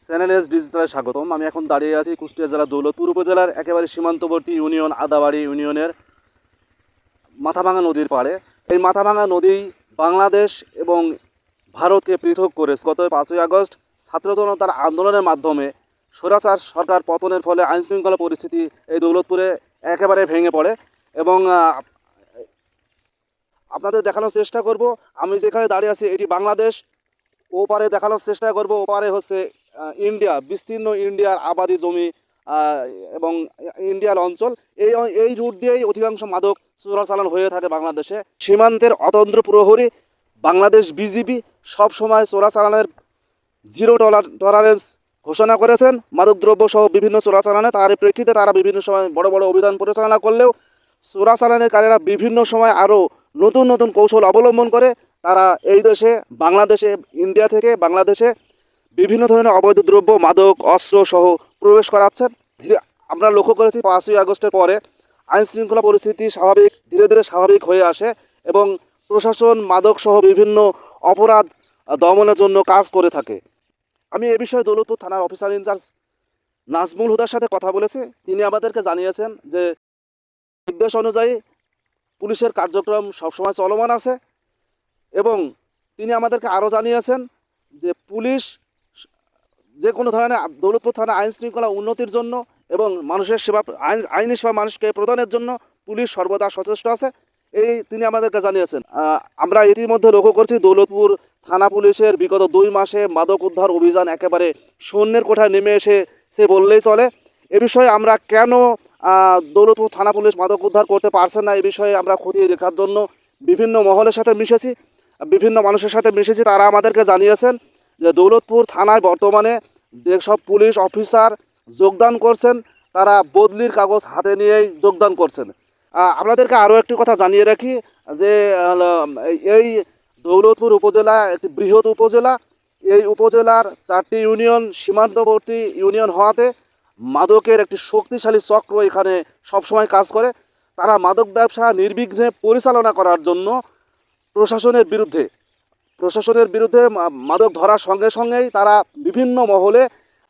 Channel S ডিজিটালে স্বাগতম। আমি এখন দাঁড়িয়ে আছি কুষ্টিয়া জেলার দৌলতপুর উপজেলার একেবারে সীমান্তবর্তী ইউনিয়ন আদাবাড়ি ইউনিয়নের মাথাভাঙা নদীর পাড়ে। এই মাথাভাঙা নদী বাংলাদেশ এবং ভারতকে পৃথক করে গত 5ই আগস্ট ছাত্র জনতার আন্দোলনের মাধ্যমে স্বৈরাচার সরকার পতনের ফলে আইনশৃঙ্খলা পরিস্থিতি এই দৌলতপুরে একেবারে ভেঙে পড়ে এবং আপনাদের দেখানোর চেষ্টা করব আমি যেখানে দাঁড়িয়ে আছি এটি বাংলাদেশ, ওপারে দেখানোর চেষ্টা করব ওপারে হচ্ছে ইন্ডিয়া, বিস্তীর্ণ ইন্ডিয়ার আবাদি জমি এবং ইন্ডিয়ার অঞ্চল। এই এই রুট দিয়েই অধিকাংশ মাদক চোরাচালান হয়ে থাকে বাংলাদেশে। সীমান্তের অতন্ত্র প্রহরী বাংলাদেশ বিজিবি সব সময় চোরাচালানের জিরো টলারেন্স ঘোষণা করেছেন মাদকদ্রব্য সহ বিভিন্ন চোরাচালানে। তার প্রেক্ষিতে তারা বিভিন্ন সময় বড় বড় অভিযান পরিচালনা করলেও চোরাচালানকারীরা বিভিন্ন সময় আরও নতুন নতুন কৌশল অবলম্বন করে তারা এই দেশে বাংলাদেশে ইন্ডিয়া থেকে বাংলাদেশে বিভিন্ন ধরনের অবৈধ দ্রব্য মাদক অস্ত্র সহ প্রবেশ করাচ্ছেন। আমরা লক্ষ্য করেছি 5ই আগস্টের পরে আইন শৃঙ্খলা পরিস্থিতি ধীরে ধীরে স্বাভাবিক হয়ে আসে এবং প্রশাসন মাদক সহ বিভিন্ন অপরাধ দমনের জন্য কাজ করে থাকে। আমি এ বিষয়ে দৌলতপুর থানার অফিসার ইনচার্জ নাজমুল হুদার সাথে কথা বলেছি। তিনি আমাদেরকে জানিয়েছেন যে নির্দেশ অনুযায়ী পুলিশের কার্যক্রম সবসময় চলমান আছে এবং তিনি আমাদেরকে আরও জানিয়েছেন যে পুলিশ যে কোনো ধরনের দৌলতপুর থানা আইন শৃঙ্খলা উন্নতির জন্য এবং মানুষের সেবা আইনি সেবা মানুষকে প্রদানের জন্য পুলিশ সর্বদা সচেষ্ট আছে, এই তিনি আমাদেরকে জানিয়েছেন। আমরা ইতিমধ্যে লক্ষ্য করছি দৌলতপুর থানা পুলিশের বিগত 2 মাসে মাদক উদ্ধার অভিযান একেবারে শূন্যের কোঠায় নেমে এসে বললেই চলে। এ বিষয়ে আমরা কেন দৌলতপুর থানা পুলিশ মাদক উদ্ধার করতে পারছেন না, এই বিষয়ে আমরা খতিয়ে দেখার জন্য বিভিন্ন মহলের সাথে মিশেছি, বিভিন্ন মানুষের সাথে মিশেছি। তারা আমাদেরকে জানিয়েছেন যে দৌলতপুর থানায় বর্তমানে যেসব পুলিশ অফিসার যোগদান করছেন তারা বদলির কাগজ হাতে নিয়েই যোগদান করছেন। আপনাদেরকে আরও একটি কথা জানিয়ে রাখি যে এই দৌলতপুর উপজেলা একটি বৃহৎ উপজেলা। এই উপজেলার 4টি ইউনিয়ন সীমান্তবর্তী ইউনিয়ন হওয়াতে মাদকের একটি শক্তিশালী চক্র এখানে সবসময় কাজ করে। তারা মাদক ব্যবসা নির্বিঘ্নে পরিচালনা করার জন্য প্রশাসনের বিরুদ্ধে মাদক ধরার সঙ্গে সঙ্গেই তারা বিভিন্ন মহলে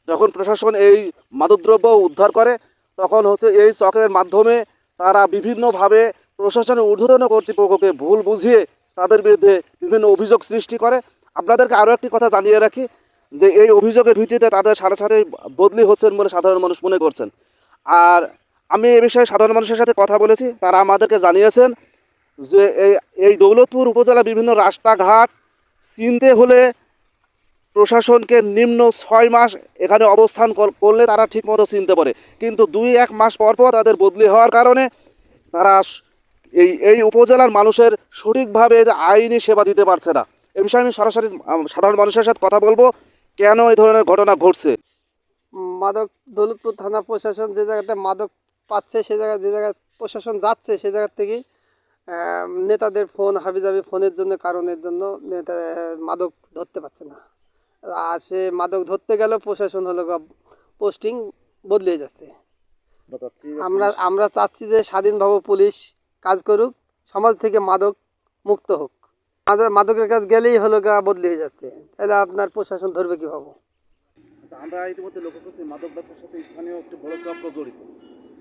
যখন প্রশাসন এই মাদকদ্রব্য উদ্ধার করে তখন হচ্ছে এই চক্রের মাধ্যমে তারা বিভিন্নভাবে প্রশাসনের ঊর্ধ্বতন কর্তৃপক্ষকে ভুল বুঝিয়ে তাদের বিরুদ্ধে বিভিন্ন অভিযোগ সৃষ্টি করে। আপনাদেরকে আরও একটি কথা জানিয়ে রাখি যে এই অভিযোগের ভিত্তিতে তাদের সাথে সাথে বদলি হচ্ছেন বলে সাধারণ মানুষ মনে করছেন। আর আমি এ বিষয়ে সাধারণ মানুষের সাথে কথা বলেছি, তারা আমাদেরকে জানিয়েছেন যে এই দৌলতপুর উপজেলা বিভিন্ন রাস্তাঘাট চিনতে হলে প্রশাসনকে নিম্ন 6 মাস এখানে অবস্থান করলে তারা ঠিকমতো চিনতে পারে, কিন্তু 2-1 মাস পর পর তাদের বদলি হওয়ার কারণে তারা এই উপজেলার মানুষের সঠিকভাবে আইনি সেবা দিতে পারছে না। এ বিষয়ে আমি সরাসরি সাধারণ মানুষের সাথে কথা বলবো কেন এই ধরনের ঘটনা ঘটছে। মাদক দৌলতপুর থানা প্রশাসন যে জায়গাতে মাদক পাচ্ছে সে জায়গায় যে জায়গায় প্রশাসন যাচ্ছে সে জায়গার থেকেই নেতাদের ফোন হাবিজাবি ফোনের জন্য কারণের জন্য নেতা মাদক ধরতে পারছে না। আর সে মাদক ধরতে গেলেও প্রশাসন হলো পোস্টিং বদলে যাচ্ছে। আমরা চাচ্ছি যে স্বাধীনভাবে পুলিশ কাজ করুক, সমাজ থেকে মাদক মুক্ত হোক। মাদকের কাজ গেলেই হলো বদলে যাচ্ছে, তাহলে আপনার প্রশাসন ধরবে কীভাবে? আমরা ইতিমধ্যে লক্ষ্য করছি মাদক ব্যবসার সাথে স্থানীয় একটি বড় চক্র জড়িত।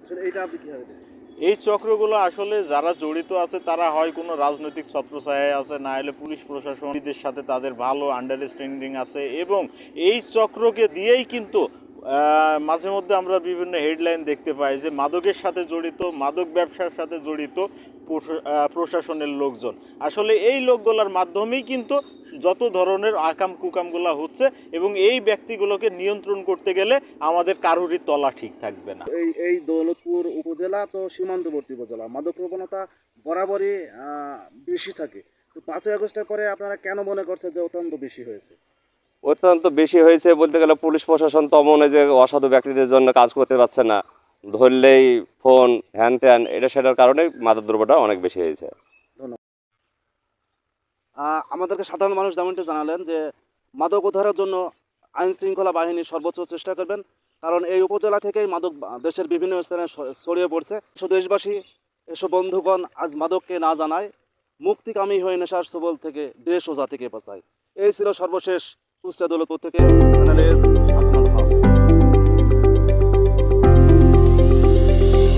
আসলে এইটা আপনি কীভাবে দেখছেন? এই চক্রগুলো আসলে যারা জড়িত আছে তারা হয় কোনো রাজনৈতিক ছত্রছায়ায় আছে, না হলে পুলিশ প্রশাসনদের সাথে তাদের ভালো আন্ডারস্ট্যান্ডিং আছে এবং এই চক্রকে দিয়েই কিন্তু মাঝে মধ্যে আমরা বিভিন্ন হেডলাইন দেখতে পাই যে মাদকের সাথে জড়িত, মাদক ব্যবসার সাথে জড়িত প্রশাসনের লোকজন। আসলে এই লোকগুলোর মাধ্যমেই কিন্তু যত ধরনের আকাম কুকামগুলো হচ্ছে এবং এই ব্যক্তিগুলোকে নিয়ন্ত্রণ করতে গেলে আমাদের কারোরই তলা ঠিক থাকবে না। এই দৌলতপুর উপজেলা তো সীমান্তবর্তী উপজেলা, মাদক প্রবণতা বরাবরই বেশি থাকে। তো 5ই আগস্টের পরে আপনারা কেন মনে করছেন যে অত্যন্ত বেশি হয়েছে? অত্যন্ত বেশি হয়েছে বলতে গেলে পুলিশ প্রশাসন তো মনে যে অসাধু ব্যক্তিদের জন্য কাজ করতে পারছে না, ধরলেই ফোন হ্যান ত্যান এটা সেটার কারণে মাদকদ্রব্যটা অনেক বেশি হয়েছে। ধন্যবাদ। আমাদেরকে সাধারণ মানুষ যেমনটি জানালেন যে মাদক উদ্ধারের জন্য আইন শৃঙ্খলা বাহিনী সর্বোচ্চ চেষ্টা করবেন, কারণ এই উপজেলা থেকেই মাদক দেশের বিভিন্ন স্থানে ছড়িয়ে পড়ছে। দেশবাসী এসব বন্ধুগণ আজ মাদককে না জানায় মুক্তিকামী হয়ে নেশার সবল থেকে দেশ ও জাতিকে বাঁচায়। এই ছিল সর্বশেষ কুষ্টিয়া দৌলতপুর থেকে চ্যানেল এস হাসানুল হক।